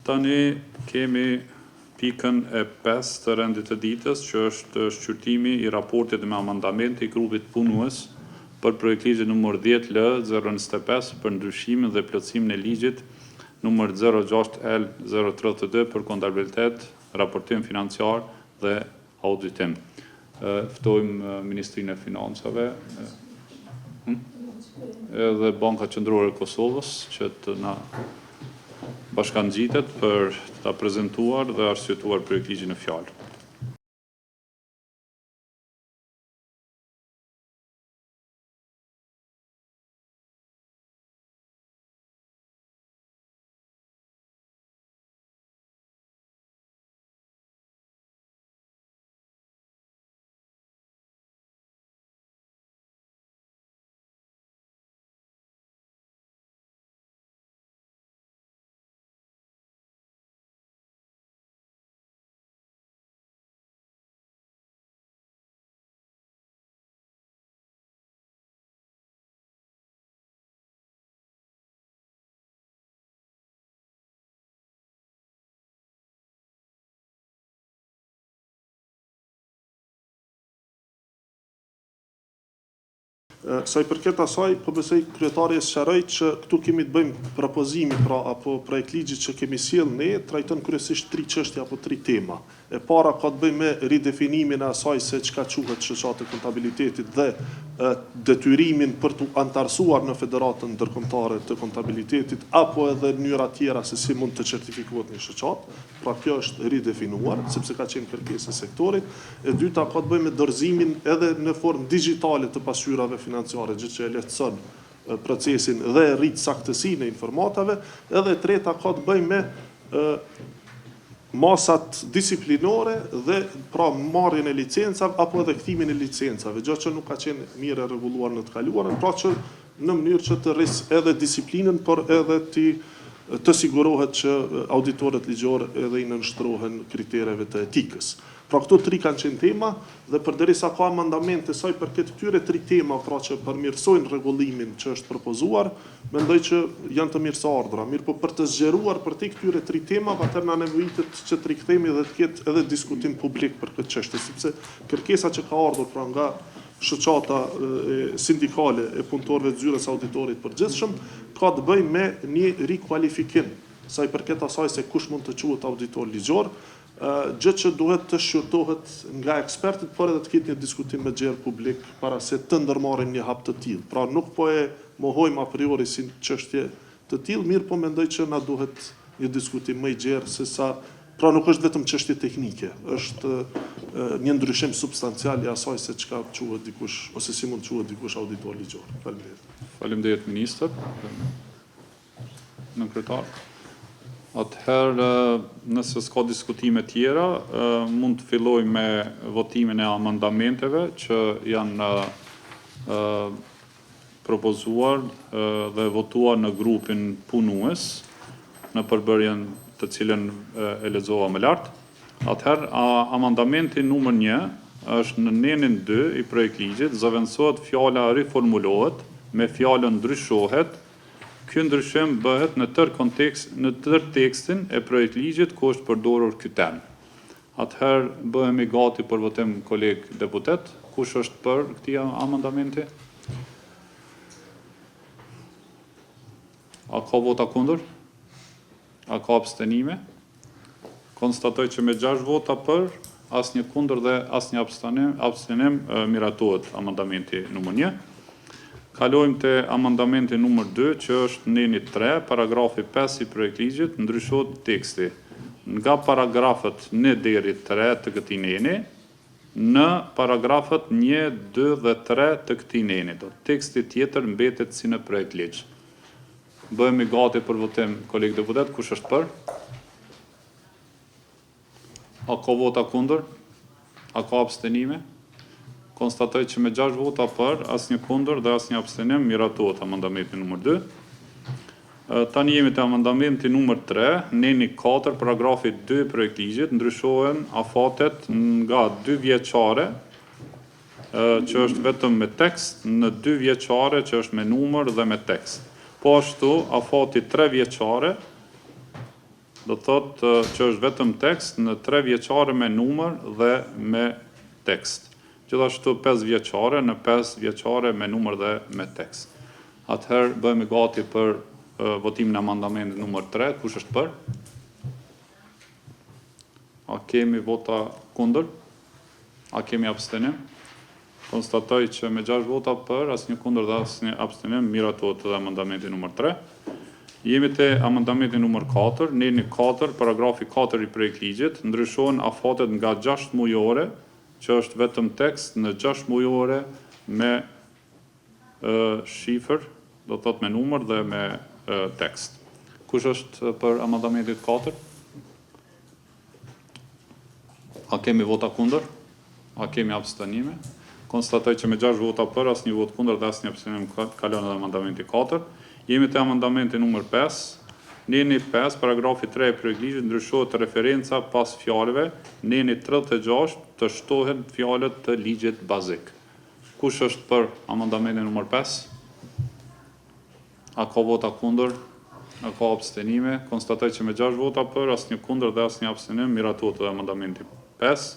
Tani kemi pikën e 5 të rendit të ditës, që është shqyrtimi i raportit me amandamente i grupit punues për projektligje nr. 10L025 për ndryshimin dhe plotësimin e ligjit nr. 06L032 për kontabilitet, raportim financiar dhe auditim. Ftojmë Ministrinë e Financave edhe Banka Qendrore e Kosovës që të na bashkangjitet për ta prezantuar dhe arsyetuar projektligjin në fjalë. Sa i përket asaj, po besoj kryetari e sqaroi që këtu kemi të bëjmë propozimi apo projekt ligji që kemi sjellë ne, trajton kryesisht 3 çështje apo 3 tema. E para ka të bëjë me ridefinimin e asaj se çka quhet shoqata e kontabilitetit dhe detyrimin për të antarësuar në Federatën Ndërkombëtare të Kontabilitetit apo edhe mënyra tjera se si mund të certifikohet një shoqatë. Pra kjo është ridefinuar, sepse ka qenë kërkesë e sektorit. E dyta ka të bëjë me dorëzimin edhe në formë digjitale të pasqyrave financiare, gjë që e lehtëson procesin dhe rrit saktësinë e informatave. Edhe e treta ka të bëjë me masat disiplinore dhe pra marrjen e licencave apo edhe kthimin e licencave, gjë që nuk ka qenë mirë e rregulluar në të kaluarën, pra që në mënyrë që të rris edhe disiplinën, por edhe të sigurohet që auditorët ligjor edhe i nënshtrohen kritereve të etikës. Pra këto 3 kanë qenë tema dhe përderisa ka amandamente saj përket këtyre 3 tema, pra që përmirësojnë rregullimin që është propozuar, mendoj që janë të mirëseardhura. Mirë, po për të zgjeruar për këtyre 3 tema, atëherë na nevojitet që të rikthehemi dhe të ketë edhe diskutim publik për këtë çështje, sepse kërkesa që ka ardhur pra nga shoqata sindikale e punëtorëve të zyrës auditorit përgjithshëm ka të bëjë me një rikualifikim sa i përket asaj se kush mund të quhet auditor ligjor, gjë që duhet të shqyrtohet nga ekspertët, por edhe të ketë një diskutim me gjerë publik para se të ndërmarrin një hap të tillë. Pra nuk po e mohojmë a priori si çështje të tillë, mirë po mendoj që na duhet një diskutim më i gjerë se sa. Pra nuk është vetëm çështje teknike, është një ndryshim substancial i asaj se çka quhet dikush ose si mund quhet dikush auditor ligjor. Faleminderit. Faleminderit ministër. Në kryetar. Atëherë, nëse s'ka diskutime tjera, mund të filloj me votimin e amandamenteve që janë propozuar dhe votuar në grupin punues në përbërjen të cilën e lexova më lart. Atëherë, amandamenti numër 1 është në nenin 2 i projektligjit, zëvendësohet fjala riformulohet me fjalën ndryshohet. Ky ndryshim bëhet në tërë tekstin e projektligjit ku është përdorur ky term. Atëherë bëhemi gati për votim, koleg deputet. Kush është për këtij amandamenti? A ka vota kundër? A ka abstenime? Konstatoj që me 6 vota për, asnjë kundër dhe asnjë abstenim miratohet amandamenti numër 1. Kalojmë te amandamenti numër 2, që është neni 3, paragrafi 5 i projektligjit, ndryshohet teksti nga paragrafët 1 deri 3 të këtij neni në paragrafët 1, 2 dhe 3 të këtij neni. Teksti tjetër mbetet si në projektligj. Bëhemi gati për votim, koleg deputet, kush është për? A ka vota kundër? A ka abstenime? Konstatoj që me 6 vota për, asnjë kundër dhe asnjë abstenim, miratohet amandamenti numër 2. Tani jemi te amandamenti numër 3, neni 4, paragrafi 2 projektligjit, ndryshohen afatet nga 2 vjeçare, që është vetëm me tekst, në 2 vjeçare që është me numër dhe me tekst. Po ashtu, afati 3 vjeçare, do thotë që është vetëm tekst në 3 vjeçare me numër dhe me tekst. Gjithashtu 5 vjeçare në 5 vjeçare me numër dhe me tekst. Atëherë bëhemi gati për votimin e amandamentit numër 3. Kush është për? A kemi vota kundër? A kemi abstenim? Konstatoj që me 6 vota për, asnjë kundër dhe asnjë abstenim, miratohet edhe amendamenti numër 3. Jemi te amendamenti numër 4, neni 4, paragrafi 4 i projektligjit, ndryshohen afatet nga 6 mujore, që është vetëm tekst, në 6 mujore me shifër, do të thotë me numër dhe me tekst. Kush është për amendamentin 4? A kemi vota kundër? A kemi abstenime? Konstatoj që me 6 vota për, asnjë vot kundër dhe asnjë abstenim, kalon edhe amendamenti 4. Jemi te amendamenti numër 5. Neni 5, paragrafi 3 i projektligjit, ndryshohet referenca pas fjalëve, neni 36 të shtohen fjalët të ligjit bazik. Kush është për amendamentin numër 5? A ka vota kundër? A ka abstenime? Konstatoj që me 6 vota për, asnjë kundër dhe asnjë abstenim, miratohet edhe amendamenti 5.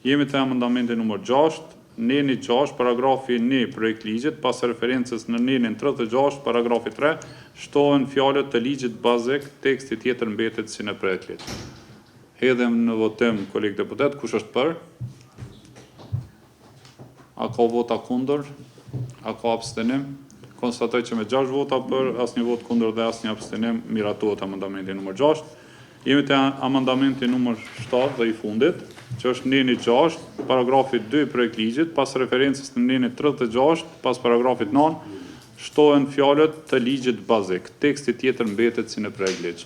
Jemi te amendamenti numër 6. Neni 6, paragrafi 1 projektligjit, pas referencës në nenin 36, paragrafi 3, shtohen fjalët të ligjit bazik, teksti tjetër mbetet si në projektligj. Hedhem në votim, kolegë deputet, kush është për? A ka vota kundër? A ka abstenim? Konstatoj që me 6 vota për, asnjë vot kundër dhe asnjë abstenim, miratohet amendamenti numër 6. Jemi te amendamenti numër 7 dhe i fundit, që është neni 6, paragrafi 2 i projektligjit, pas referencës në neni 36, pas paragrafit 9, shtohen fjalët të ligjit bazik. Teksti tjetër mbetet si në projektligj.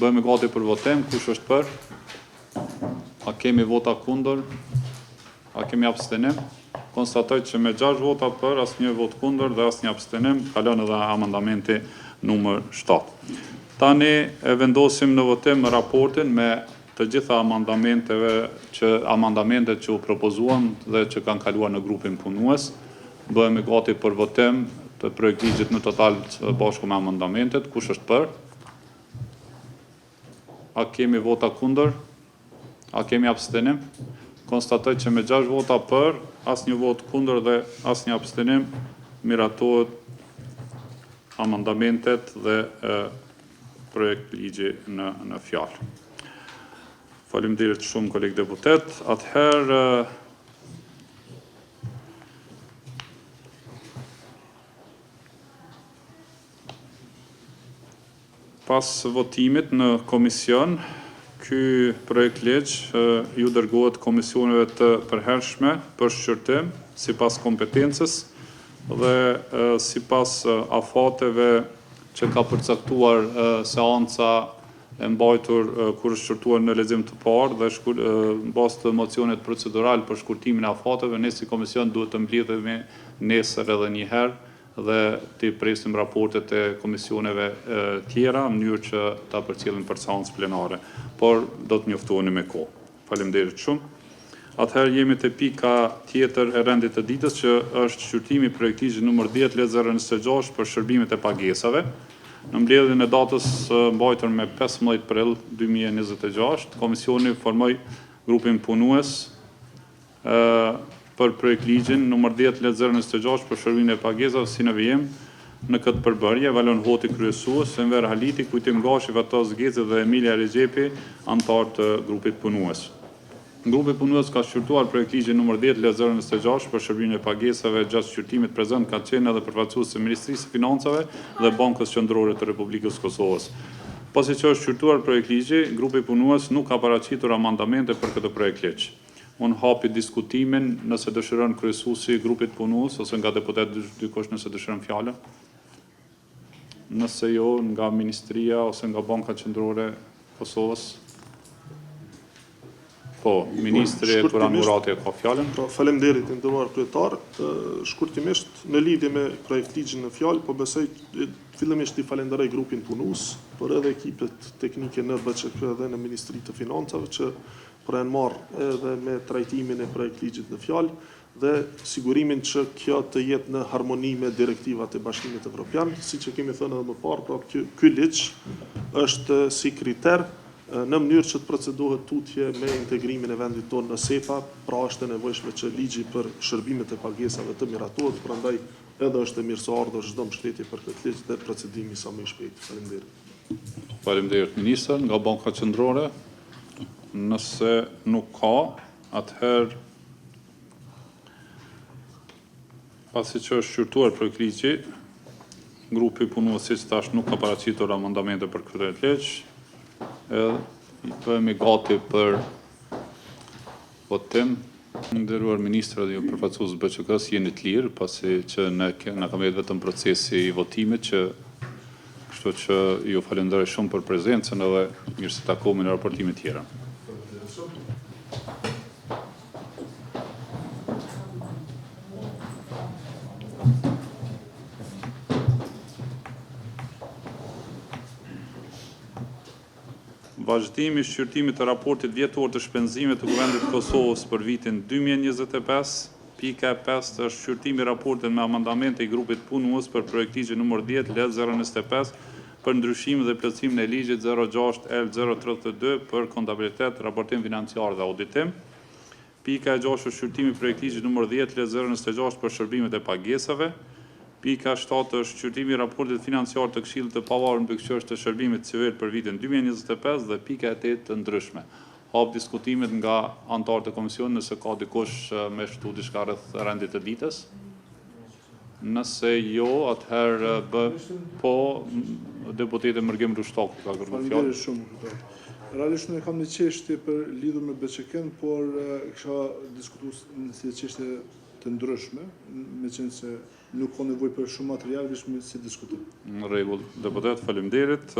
Bëhemi gati për votim, kush është për? A kemi vota kundër? A kemi abstenim? Konstatoj që me 6 vota për, asnjë vot kundër dhe asnjë abstenim, kalon edhe amendamenti numër 7. Tani e vendosim në votim raportin me të gjitha amendamentet që u propozuan dhe që kanë kaluar në grupin punues. Bëhemi gati për votim të projektligjit në total bashku me amendamentet. Kush është për? A kemi vota kundër? A kemi abstenim? Konstatoj që me 6 vota për, asnjë vot kundër dhe asnjë abstenim, miratohet amendamentet dhe projektligji në fjalë. Faleminderit shumë kolegë deputet. Atëherë pas votimit në komision, ky projektligj ju dërgohet komisioneve të përhershme për shqyrtim sipas kompetencës dhe sipas afateve që ka përcaktuar seanca e mbajtur kur është shqyrtuar në lexim të parë dhe bazë të mocionit procedural për shkurtimin e afateve, ne si komision duhet të mbledhemi nesër edhe një herë dhe të presim raportet e komisioneve tjera në mënyrë që ta përcjellim për seancë plenare, por do të njoftoheni me kohë. Faleminderit shumë. Atëherë jemi te pika tjetër e rendit të ditës, që është shqyrtimi i projektligjit numër 10/026 për shërbimet e pagesave. Në mbledhjen e datës mbajtur me 15 prill 2026, komisioni formoi grupin punues për projektligjin numër 10/026 për shërbimin e pagesave si në vijim në këtë përbërje, Valon Hoti kryesues, Enver Haliti, Kujtim Gashi, Vatos Gezi dhe Emilia Regjepi, antar të grupit punues. Grupi punues ka shqyrtuar projektligjin numër 10/026 për shërbimin e pagesave gjatë shqyrtimit prezant ka qenë edhe përfaqësues i Ministrisë së Financave dhe Bankës Qendrore të Republikës Kosovës. Pasi që është shqyrtuar projektligji, grupi punues nuk ka paraqitur amendamente për këtë projektligj. Unë hapi diskutimin nëse dëshiron kryesuesi i grupit punues ose nga deputet dikush nëse dëshiron fjalën. Nëse jo, nga Ministria ose nga Banka Qendrore Kosovës. Po, Ministri Turan Murati ka fjalën. Faleminderit nderuar kryetar. Shkurtimisht në lidhje me projektligjin në fjalë, po besoj fillimisht i falenderoj grupin punues, por edhe ekipet teknike në BÇK dhe në Ministri të Financave që janë marrë edhe me trajtimin e projektligjit në fjalë dhe sigurimin që kjo të jetë në harmoni me direktivat e Bashkimit Evropian, siç e kemi thënë edhe më parë, pra ky ligj është si kriter në mënyrë që të procedohet tutje me integrimin e vendit tonë në SEPA, pra është e nevojshme që ligji për shërbimet e pagesave të miratohet, prandaj edhe është e mirëseardhur çdo mbështetje për këtë ligj dhe procedimi sa më i shpejt. Faleminderit. Faleminderit ministër, nga Banka Qendrore. Nëse nuk ka, atëherë pasi që është shqyrtuar projekt ligji, grupi punuesit tash nuk ka paraqitur amendamente për këtë ligj, edhe bëhemi gati për votim. Nderuar ministra dhe ju përfaqësues BÇK-s, jeni të lirë, pasi që na ka mbet vetëm procesi i votimit, kështu që ju falenderoj shumë për prezencën edhe mirë se takohemi në raportime tjera. Vazhdimi i shqyrtimit të raportit vjetor të shpenzimeve të Kuvendit të Kosovës për vitin 2025, pika 5 është shqyrtimi i raportit me amendamente i grupit punues për projekt ligji nr. 10 LZ025 për ndryshimin dhe plotësimin e ligjit 06L032 për kontabilitet, raportim financiar dhe auditim. Pika 6 është shqyrtimi i projekt ligjit nr. 10 LZ026 për shërbimet e pagesave. Pika 7 është shqyrtimi i raportit financiar të Këshillit të Pavarur mbi çështje të shërbimit civil për vitin 2025 dhe pika 8 të ndryshme. Hap diskutimet nga anëtarët e komisionit nëse ka dikush me shtu diçka rreth rendit të ditës. Nëse jo, atëherë po deputeti Mërgim Rushtaku ka kërkuar fjalë. Faleminderit shumë. Realisht ne kam një çështje për lidhur me BÇK-n, por kisha diskutuar si çështje të ndryshme, meqenëse se nuk ka nevojë për shumë material, vetëm si diskutim. Në rregull, deputet, faleminderit.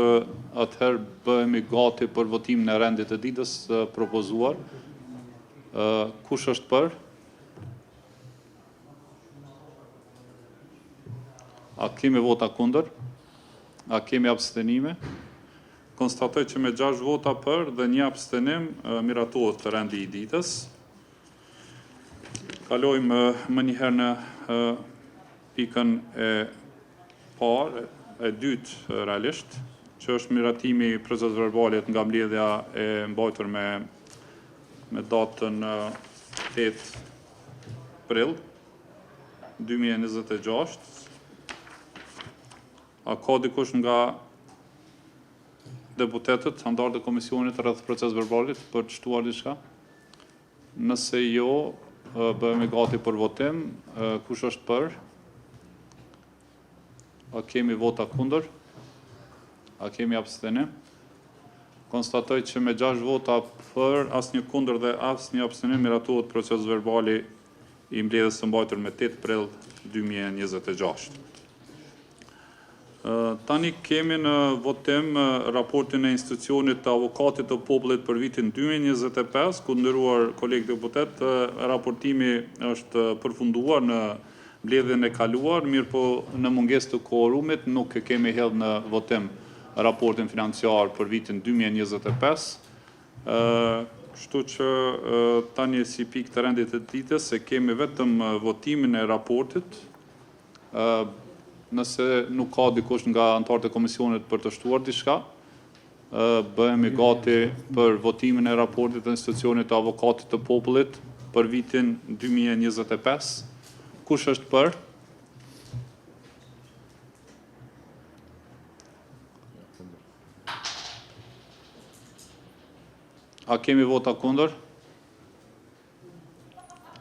Atëherë bëhemi gati për votimin e rendit të ditës propozuar. Kush është për? A kemi vota kundër? A kemi abstenime? Konstatoj që me 6 vota për dhe 1 abstenim miratohet të rendi i ditës. Kalojmë më njëherë në pikën e parë, e dytë realisht, që është miratimi i procedurës verbale nga mbledhja e mbajtur me datën 8 prill 2026. A ka dikush nga deputetët, anëtarët e komisionit rreth procesit verbalit për të shtuar diçka? Nëse jo, bëhemi gati për votim. Kush është për? A kemi vota kundër? A kemi abstenim? Konstatoj që me 6 vota për, asnjë kundër dhe asnjë abstenim, miratohet procesi verbali i mbledhjes së mbajtur me 8 prill 2026. Tani kemi në votim raportin e institucionit të avokatit të popullit për vitin 2025, ku nderuar kolegë deputet, raportimi është përfunduar në mbledhjen e kaluar, mirë po në mungesë të kvorumit nuk e kemi hedhur në votim raportin financiar për vitin 2025. Kështu që tani si pikë të rendit të ditës se kemi vetëm votimin e raportit. Nëse nuk ka dikush nga anëtarët e komisionit për të shtuar diçka, bëhemi gati për votimin e raportit të institucionit të avokatit të popullit për vitin 2025. Kush është për? A kemi vota kundër?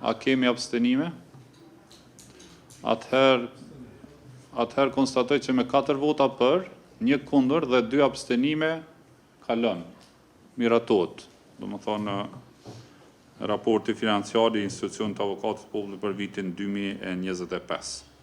A kemi abstenime? Atëherë konstatoj që me 4 vota për, 1 kundër dhe 2 abstenime kalon. Miratohet. Domethënë raporti financiar i institucionit të avokatit të popullit për vitin 2025.